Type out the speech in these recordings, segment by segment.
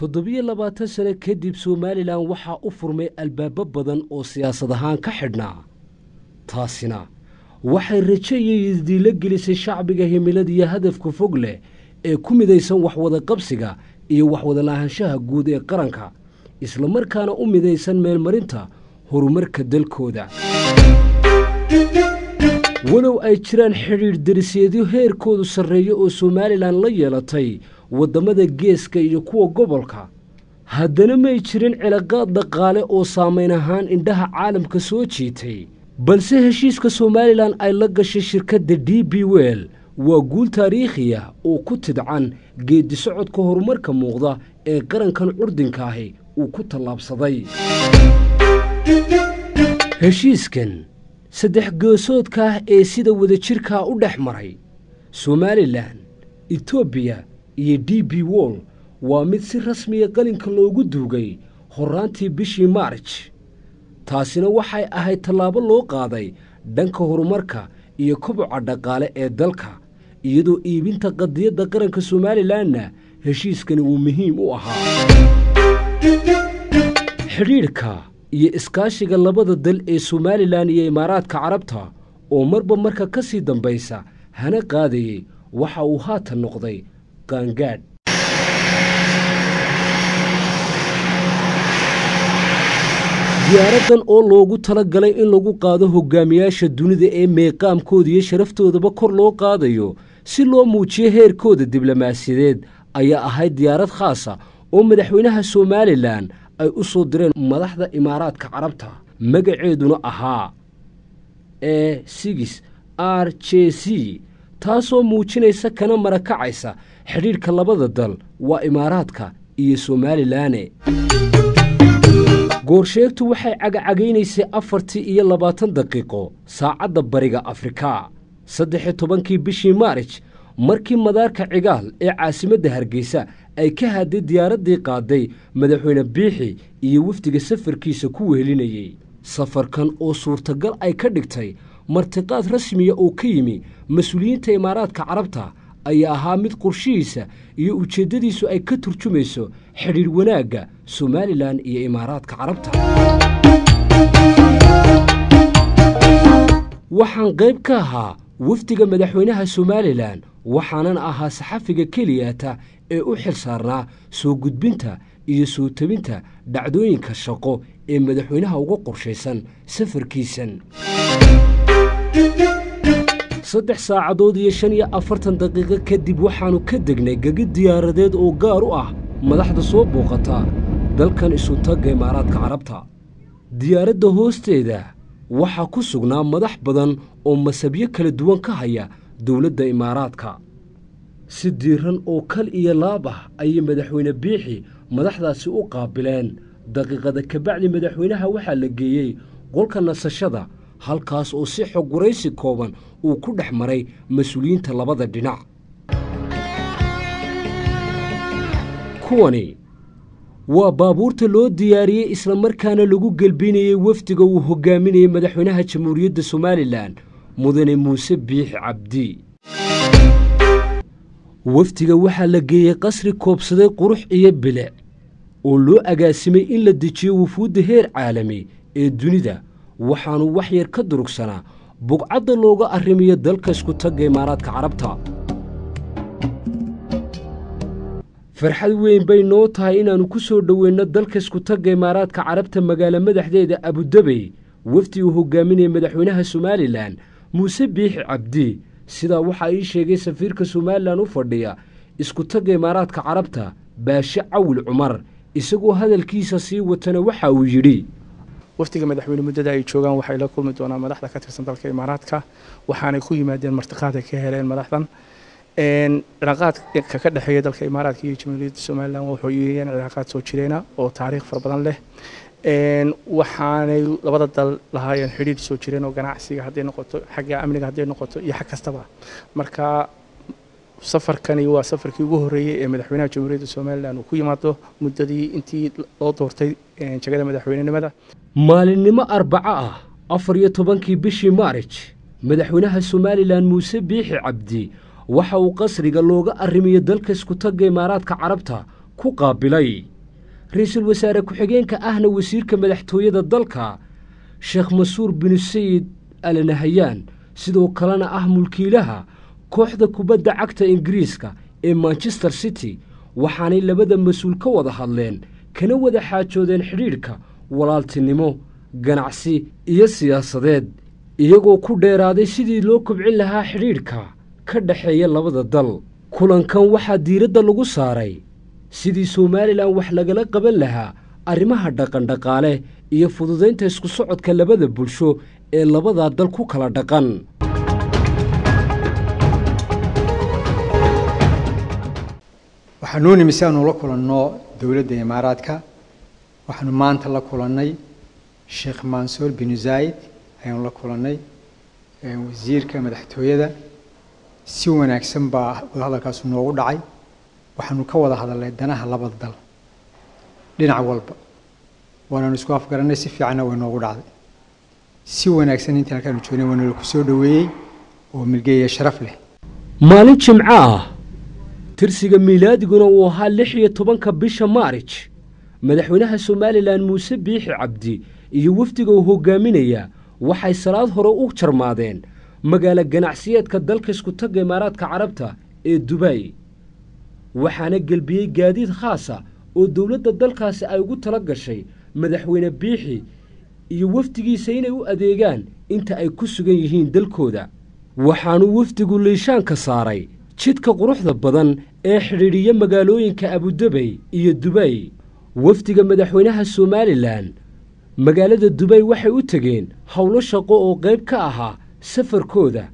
toddobiyo labaatan sano kadib Somaliland waxaa u furmay albaabo badan oo siyaasad ahaan ka xidhnaa taasina waxay rajaynayeen la gelisay shacbiga himilada iyo hadafka fog leh ee ku midaysan wax wada qabsiga iyo wax wada lahaanshaha guud ee qaranka isla markaana u midaysan meelmarinta horumarka dalkooda walow ay jiraan xiriir darisyadyo heerkoodu sarreeyo oo Somaliland la yeelatay wadamada geeska iyo kuwa gobolka haddana may jirin cilaaqaad dhaqaale oo saameyn ahaan indhaha caalamka soo jiitay balse heshiiska Somaliland ay la gashay shirkadda DP World waa guul taariikhi ah oo ku tidcan geedi socodka horumarka muuqda ee qarankan curdinka ahi uu ku tallaabsaday heshiiskan saddex goosoodka ah ee sida wadajirka u dhex maray Somaliland, Ethiopia iyo DP World waa mid si rasmi ah qalinka loogu duugay horaantii bishii March taasina waxay ahayd tallaabo loo qaaday dhanka horumarka iyo koboca dhaqaale ee dalka iyadoo iibinta qadiyadda qaranka Somalilandna heshiiskani uu muhiim u ahaa xiriirka iyo iskaashiga labada dal ee Somaliland iyo Imaaraadka Carabta oo marba marka ka sii dambaysa hana qaadayay waxa uu haatan noqday qaangaadh diyaaradan oo loogu talagalay in lagu qaado hogaamiyaasha dunida ee meeqaamkooda iyo sharaftooda kor loo qaadayo si loo muujiyo heerkooda diblomaasiyadeed ayaa ahayd diyaarad khaas ah oo madaxweynaha Somaliland ay u soo direen madaxda Imaaraadka Carabta magaceeduna ahaa A6RJC taasoo muujinaysa kana marakacaysa xiriirka labada dal waa Imaaraadka iyo Somaliland goorsheegtu waxay cagacagaynaysay 24 daqiiqo saacadda bariga Afrika 13 bishii March markii madaarka Cigaal ee caasimadda Hargeysa ay ka hadday diyaaradii qaaday madaxweyne Biixi iyo wafdiga safarkiisa ku wehelinayay safarkan oo suurtagal ay ka dhigtay martiqaad rasmi ah oo ka yimi mas'uuliyiinta Imaaraadka Carabta ayaa ahaa mid qorshihiisa iyo ujeedadiisu ay ka turjumayso xiriir wanaagga Somaliland iyo Imaaraadka Carabta waxaan qayb ka ahaa wafdiga madaxweynaha Somaliland waxaanan ahaa saxafiga keliyata ee u xilsaarnaa soo gudbinta iyo soo tabinta dhacdooyinka shaqo ee madaxweynaha uga qorshaysan safarkiisan 3 saacadood iyo 45 daqiiqo kadib waxaanu ka degnay gagid diyaaradeed oo gaar u ah madaxda soo booqata dalkan isu taga Imaaraadka Carabta diyaaradda hoosteeda waxaa ku sugnaa madax badan oo masabyo kala duwan ka haya dawladda Imaaraadka si diiran oo kal iyo laab ah ay madaxweyne Biixi madaxdaasi u qaabileen daqiiqada ka bacdi madaxweynaha waxaa la geeyay qolka nasashada halkaas oo si xog waraysi kooban uu ku dhex maray mas'uuliyiinta labada dhinac kuwani waa baabuurta loo diyaariyay isla markaana lagu galbinayay wafdiga uu hogaaminayay madaxweynaha Jamhuuriyadda Somaliland mudane Muuse Biixi Cabdi wafdiga waxaa la geeyay qasri koobsaday qurux iyo bilic oo loo agaasimay in la dejiyo wufuudda heer caalami ee dunida waxaanu wax yar ka durugsanaa bugcadda looga arrimiyo dalka isku taga Imaaraadka Carabta farxad weyn bay noo tahay inaanu ku soo dhaweyno dalka isku taga Imaaraadka Carabta magaalo madaxdeeda Abu Dhabi wafdi uu hogaaminayay madaxweynaha Somaliland Muuse Biixi Cabdi sida waxa ay sheegay safiirka Somaliland u fadhiya isku taga Imaaraadka Carabta Baashe Cawil Cumar isagoo hadalkiisa sii watana waxa uu yiri wafdiga madaxweyne muddada ay joogaan waxay la kulmi doonaan madaxda ka tirsan dalka Imaaraadka waxaanay ku yimaadeen martiqaad ay ka heleen madaxdan cilaaqaadka ka dhexeeya dalka Imaaraadka iyo Jamhuuriyadda Somaliland wuxuu yahay cilaaqaad soo jireena oo taariikh far badan leh waxaanay labada dal lahaayeen xiriir soo jireen oo ganacsiga haday noqoto xagga amniga haday noqoto iyo xag kastaba marka safarkani waa safarkii ugu horreeyay ee madaxweynaha jamhuuriyadda somalilan uu ku yimaado muddadii intii loo doortay jagada madaxweynenimada. maalinimo arbaco ah 14 bishii maarij madaxweynaha somalilan muuse biixi cabdi waxa uu qasriga looga arrimiyo dalka isku tagga imaaraadka carabta ku qaabilay ra'iisul wasaare ku-xigeenka ahna wasiirka madaxtooyada dalka sheekh masuur bin sayid al nahyan sidoo kalena ah mulkiilaha kooxda kubadda cagta ingiriiska ee Manchester City waxaanay labada mas'uul ka wada hadleen kana wada xaajoodeen xiriirka walaaltinimo ganacsi iyo siyaasadeed iyagoo ku dheeraaday sidii loo kobcin lahaa xiriirka ka dhaxeeya labada dal. kulankan waxaa diiradda lagu saaray sidii Somaliland wax lagala qaban lahaa arrimaha dhaqan-dhaqaale iyo fududeynta isku socodka labada bulsho ee labada dal ku kala dhaqan. waxaanu nimisaan la kulanno dawladda Imaaraadka waxaanu maanta la kulannay Sheikh Mansour bin Zayed ayaan la kulannay wasiirka madaxtooyada si wanaagsan baa hadalkaas noogu dhacay waxaanu ka wada hadalnay danaha labada dal dhinac walba waana isku afgaranay si fiican oo noogu dhacday si wanaagsan inta halkaan joognay waana ku soo dhaweeyay oo milgeeya sharaf leh. maalin jimco ah tirsiga miilaadiguna uu ahaa 16 bisha maarij madaxweynaha somalilan muuse biixi cabdi iyo wafdiga uu hogaaminaya waxay salaad hore u jarmaadeen magaalo ganacsiyeedka dalka isku tagga imaaraadka carabta ee Dubai waxaana galbiyay gaadiid khaas ah oo dawladda dalkaasi ay ugu tala gashay madaxweyne biixi iyo wafdigiisa inay u adeegaan inta ay ku sugan yihiin dalkooda. waxaanu wafdigu liishaanka saaray jidka quruxda badan ee xidhiidhiya magaalooyinka Abu Dhabi iyo Dubai. wafdiga madaxweynaha Somaliland magaalada Dubai waxay u tageen hawlo shaqo oo qayb ka ahaa safarkooda.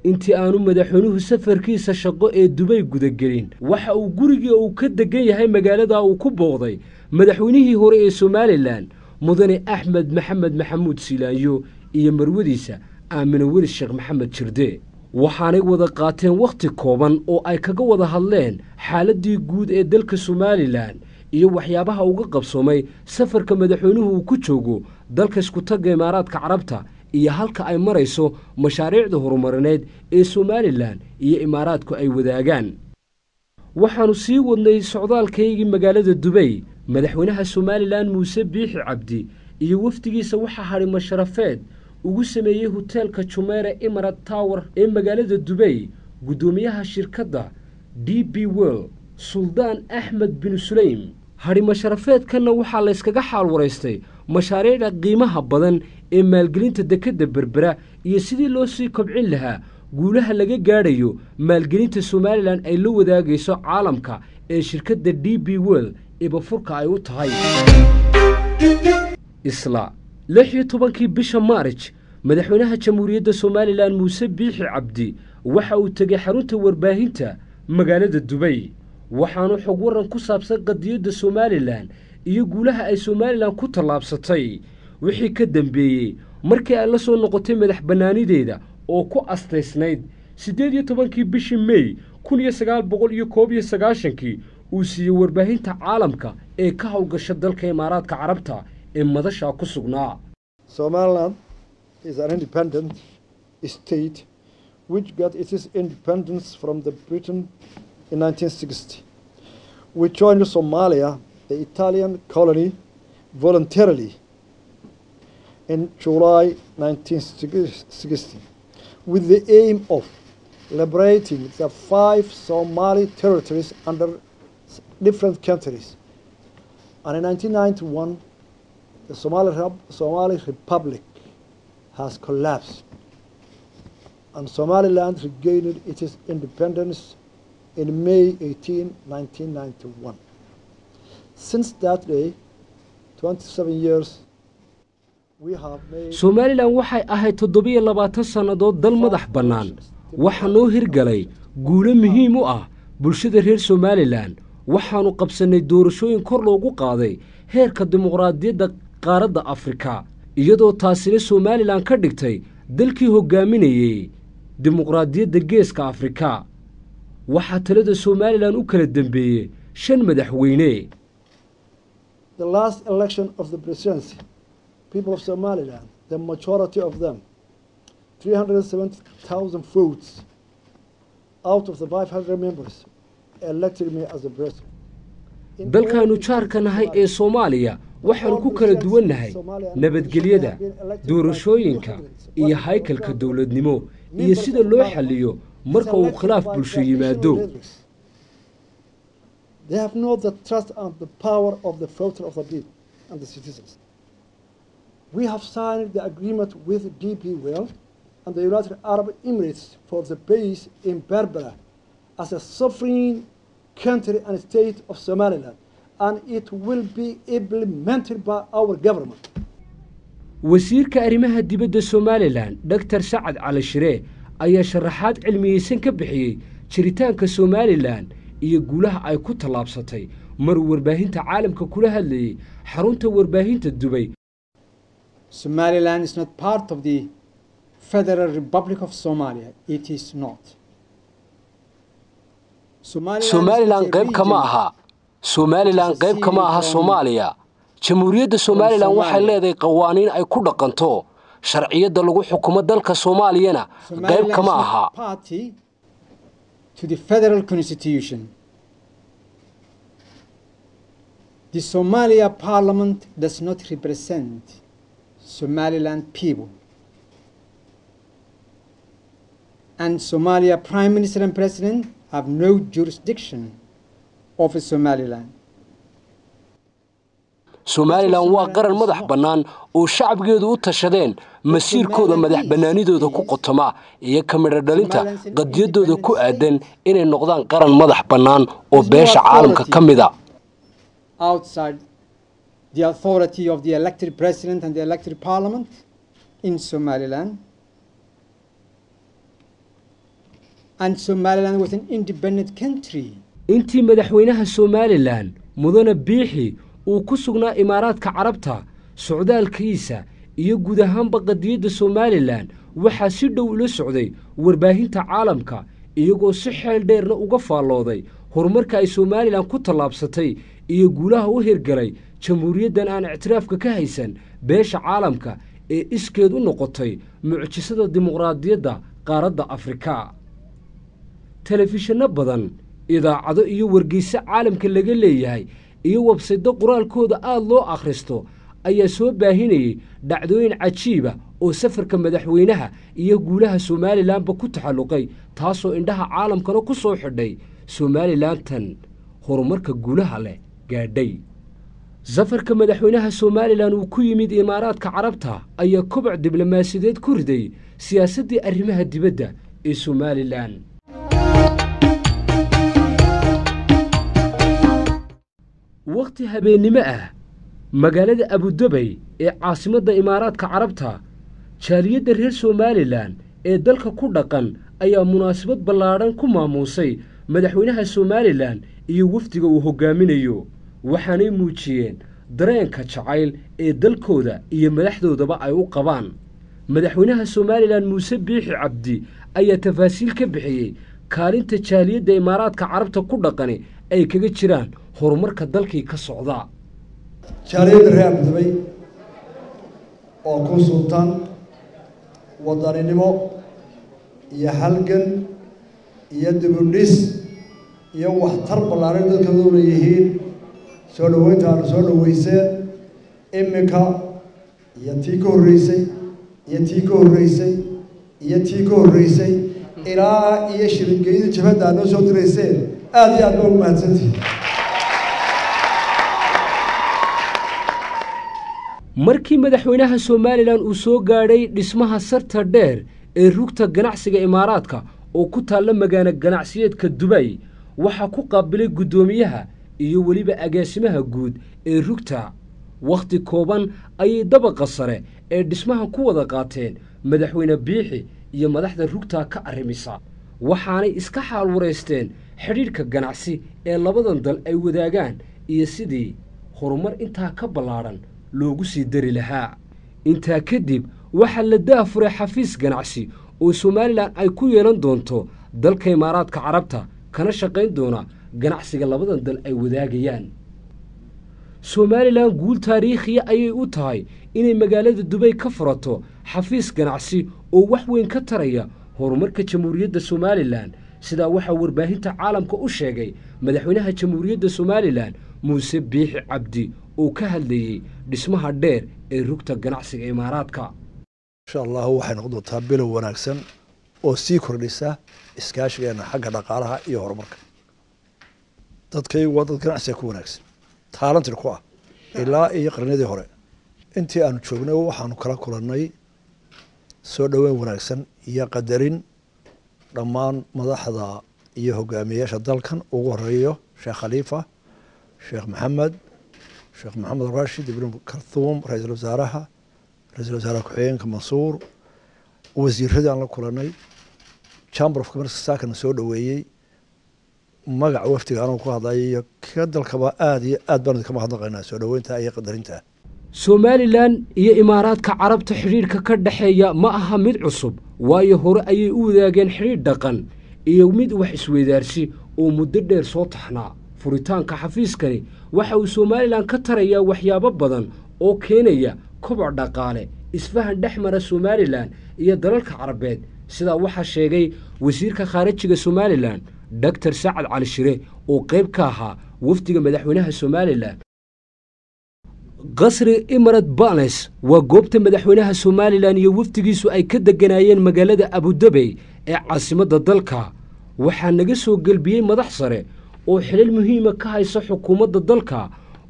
intii aanu madaxweynuhu safarkiisa shaqo ee Dubai gudagelin waxa uu gurigii uu ka degan yahay magaalada uu ku booqday madaxweynihii hore ee Somaliland mudane Axmed Maxamed Maxamuud Silaayo iyo marwadiisa Aamina Weli Sheekh Maxamed Jirde. waxaanay wada qaateen waqti kooban oo ay kaga wada hadleen xaaladii guud ee dalka Somaliland iyo waxyaabaha uga qabsoomay safarka madaxweynuhu uu ku joogo dalka isku tagga imaaraadka carabta iyo halka ay marayso mashaariicda horumarineed ee Somaliland iyo imaaraadku ay wadaagaan. waxaanu sii wadnay socdaalkaygii magaalada Dubai madaxweynaha Somaliland muuse biixi cabdi iyo wafdigiisa waxa harimo sharafeed ugu sameeyay hotelka Jumeirah Emirate Tower ee magaalada Dubai gudoomiyaha shirkadda DP World Suldaan Axmed bin Sulaym. harimo sharafeedkana waxaa la iskaga xaal wareystay mashaariicda qiimaha badan ee maalgelinta dekadda Berbera iyo sidii loo sii kobcin lahaa guulaha laga gaadhayo maalgelinta Somaliland ay la wadaagayso caalamka ee shirkadda DP World ibafurka ay u tahay. isla 16 bisha maarij madaxweynaha jamhuuriyadda Somaliland muuse biixi cabdi waxa uu tagay xarunta warbaahinta magaalada Dubai waxaanu xog waran ku saabsan qadiyadda Somaliland iyo guulaha ay Somaliland ku tallaabsatay wixii ka dambeeyay markii ay la soo noqotay madax banaanideeda oo ku asteysnayd 18 bishii May 1991 uu siiyay warbaahinta caalamka ee ka hawlgasha dalka imaaraadka carabta ee madasha ku sugnaa. Somaliland is an independent state which got its independence from the Britain in 1960. We joined Somalia, the Italian colony, voluntarily in July 1960 with the aim of liberating the 5 Somali territories under different countries. And in 1991, the Somali Republic has collapsed and Somaliland regained its independence in May 18, 1991. Since that day, 27 years, we have made... Somaliland waxay ahayd 27 sannadood dal madax bannaan waxa noo hirgalay guulo muhiim u ah bulshada reer Somaliland waxaanu qabsanay doorashooyin kor loogu qaaday heerka dimuqraadiyadda qaaradda Afrika iyadoo taasina Somaliland ka dhigtay dalkii hogaaminayay dimuqraadiyadda geeska Afrika. waxaa talada Somaliland u kala dambeeyay 5 madaxweyne. The last election of the presidency, people of Somaliland, the majority of them, 370,000 votes out of the 500 members, elected me as the president. dalkaanu jaarka nahay ee Soomaaliya waxaan ku kala duwannahay nabadgelyada, doorashooyinka iyo haykalka dawladnimo iyo sida loo xalliyo marka uu khilaaf bulsho yimaado. They have known the trust and the power of the voter of the people and the citizens. We have signed the agreement with DP World and the United Arab Emirates for the base in Berbera as a sovereign country and state of Somaliland, and it will be implemented by our government. wasiirka arrimaha dibadda Somaliland Dr. Saad Cali Shire ayaa sharaxaad cilmiyeysan ka bixiyay jiritaanka Somaliland iyo guulaha ay ku talaabsatay mar warbaahinta caalamka kula hadlayay xarunta warbaahinta Dubai. Somaliland is not part of the Federal Republic of Somalia. It is not. Somaliland qayb kama aha. Somaliland qayb kama aha Soomaaliya. Jamhuuriyadda Somaliland waxay leedahay qawaaniin ay ku dhaqanto. Sharciyada lagu xukumo dalka Soomaaliyana qayb kama aha. Party to the federal constitution. The Somalia parliament does not represent Somaliland people. And Somalia Prime Minister and President have no jurisdiction over Somaliland. Somaliland waa qaran madax bannaan oo shacabkeedu u tashadeen masiirkooda madax bannaanidooda ku qotoma iyo kamira dhalinta qadiyadooda ku aadan inay noqdaan qaran madax bannaan oo beesha caalamka kamida. Outside the authority of the elected president and the elected parliament in Somaliland. And Somaliland was an independent country. intii madaxweynaha Somaliland mudane biixi uu ku sugnaa Imaaraadka Carabta socdaalkiisa iyo guud ahaanba qadiyadda Somaliland waxaa si dhow ula socday warbaahinta caalamka iyagoo si xeel dheerna uga faalooday horumarka ay Somaliland ku talaabsatay iyo guulaha u hirgalay jamhuuriyaddan aan ictiraafka ka haysan beesha caalamka ee iskeed u noqotay mucjisada dimuqraadiyadda qaaradda Afrika. telefishinno badan idaacado iyo wargeyso caalamka laga leeyahay iyo website qoraalkooda aad loo akhristo ayaa soo baahinayay dhacdooyin cajiib ah oo safarka madaxweynaha iyo guulaha Somalilandba ku taxalluqay taasoo indhaha caalamkana ku soo xidhay Somaliland tan horumarka guulaha leh gaadhay. safarka madaxweynaha Somaliland uu ku yimid Imaaraadka Carabta ayaa koboc diblomaasiyadeed ku riday siyaasadda arrimaha dibadda ee Somaliland. waqti habeenimo ah magaalada Abu Dhabi ee caasimadda Imaaraadka Carabta jaaliyadda reer Somaliland ee dalka ku dhaqan ayaa munaasabad ballaaran ku maamuusay madaxweynaha Somaliland iyo wafdiga uu hogaaminayo waxaanay muujiyeen dareenka jacayl ee dalkooda iyo madaxdoodaba ay u qabaan. madaxweynaha Somaliland Muuse Biixi Cabdi ayaa tafaasiil ka bixiyay kaalinta jaaliyadda Imaaraadka Carabta ku dhaqani ay kaga jiraan horumarka dalkii ka socda. jaaliyadda reer Abu Dhabi oo ku sultan wadaninimo iyo halgan iyo dibudhis iyo waxtar ballaaran dadkooda u leeyihiin soo dhaweynta aan soo dhaweyseen imika iyo tii ka horreysay iyo tii ka horreysay iyo tii ka horreysay ilaa iyo shiringeeyada jabhadda aad noo soo dirayseen aad iyo aad baa ugu mahadsantihiin. markii madaxweynaha Somaliland uu soo gaadhay dhismaha sarta dheer ee rugta ganacsiga Imaaraadka oo ku taalla magaalada ganacsiyeedka Dubai waxa ku qaabilay gudoomiyaha iyo waliba agaasimaha guud ee rugta. waqti kooban ayay dabaqa sare ee dhismaha ku wada qaateen madaxweyne Biixi iyo madaxda rugta ka arrimisa waxaanay iska xaal wareysteen xiriirka ganacsi ee labadan dal ay wadaagaan iyo sidii horumar intaa ka ballaaran loogu sii dari lahaa. intaa kadib waxa la daafuray xafiis ganacsi oo Somaliland ay ku yeelan doonto dalka Imaaraadka Carabta kana shaqayn doona ganacsiga labadan dal ay wadaagayaan. Somalilan guul taariikhiya ayay u tahay inay magaalada Dubai ka furato xafiis ganacsi oo wax weyn ka taraya horumarka Jamhuuriyadda Somalilan, sida waxa warbaahinta caalamka u sheegay madaxweynaha Jamhuuriyadda Somalilan Muuse Biixi Cabdi oo ka hadlayay dhismaha dheer ee rugta ganacsiga Imaaraadka. insha Allah waxay noqon doontaa bilow wanaagsan oo sii kordhisa iskaashigeena xagga dhaqaalaha iyo horumarka. dadkay waa dad ganacsiga ku wanaagsan taalantir ku ah ilaa iyo qarnadii hore intii aanu joognay waxaanu kala kulannay soo dhaweyn wanaagsan iyo qadarin dhammaan madaxda iyo hogaamiyayaasha dalkan ugu horeeyo Sheekh Khalifa, Sheekh Maxamed Rashid ibn Karthum, ra'iisul wasaaraha ku-xigeenka Mansuur, wasiirradii aan la kulannay, Chamber of Commerce saakana soo dhaweeyey, magaca waftiga anuu ku hadlayo ka dalkaba aad iyo aad baan idinka mahadnaqaynaa soo dhaweynta iyo qadarinta. Somalilan iyo Imaaraadka Carabta xiriirka ka dhaxeeya ma aha mid cusub, waayo hore ayay u wadaageen xiriir dhaqan iyo mid wax isweydaarsi oo muddo dheer soo taxnaa. furitaanka xafiiskani waxa uu Somalilan ka tarayaa waxyaabo badan oo keenaya koboc dhaqaale, isfahan dhexmara Somalilan iyo dalalka Carabeed, sida waxa sheegay wasiirka khaarijiga Somalilan Dr. Saacad Cali Shire oo qayb ka ahaa wafdiga madaxweynaha Somalilan. qasri Emirates Palace waa goobta madaxweynaha Somalilan iyo wafdigiisu ay ka deganayeen magaalada Abu Dhabi ee caasimadda dalka. waxaa naga soo galbiyey madax sare oo xilal muhiima ka haysa xukuumadda dalka,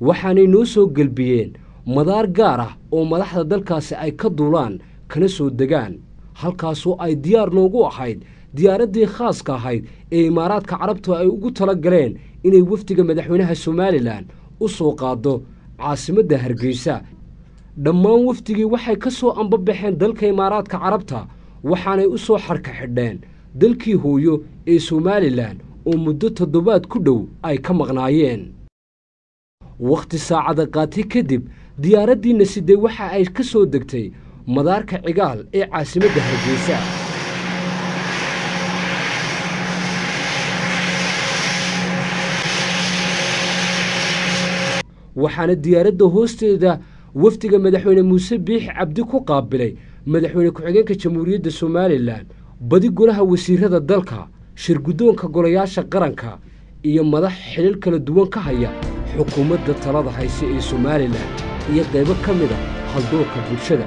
waxaanay noo soo galbiyeen madaar gaar ah oo madaxda dalkaasi ay ka duulaan kana soo degaan, halkaasoo ay diyaar noogu ahayd diyaaraddii khaaska ahayd ee Imaaraadka Carabtu ay ugu tala galeen inay wafdiga madaxweynaha Somalilan u soo qaado caasimadda Hargeysa. dhammaan wafdigii waxay ka soo ambabaxeen dalka Imaaraadka Carabta, waxaanay u soo xarka xidheen dalkii hooyo ee Somalilan oo muddo 7 ku dhow ay ka maqnaayeen. waqti saacada qaatay kadib diyaaraddiina sidee waxa ay ka soo degtay madaarka Cigaal ee caasimadda Hargeysa. waxaana diyaaradda hoosteeda wafdiga madaxweyne Muuse Biixi Cabdi ku qaabilay madaxweyne ku-xigeenka Jamhuuriyadda Somalilan, badi golaha wasiirada dalka, shirgudoonka golayaasha qaranka iyo madax xilal kala duwan ka haya xukuumadda talada hayse ee Somalilan iyo qaybo ka mid ah haldoorka bulshada.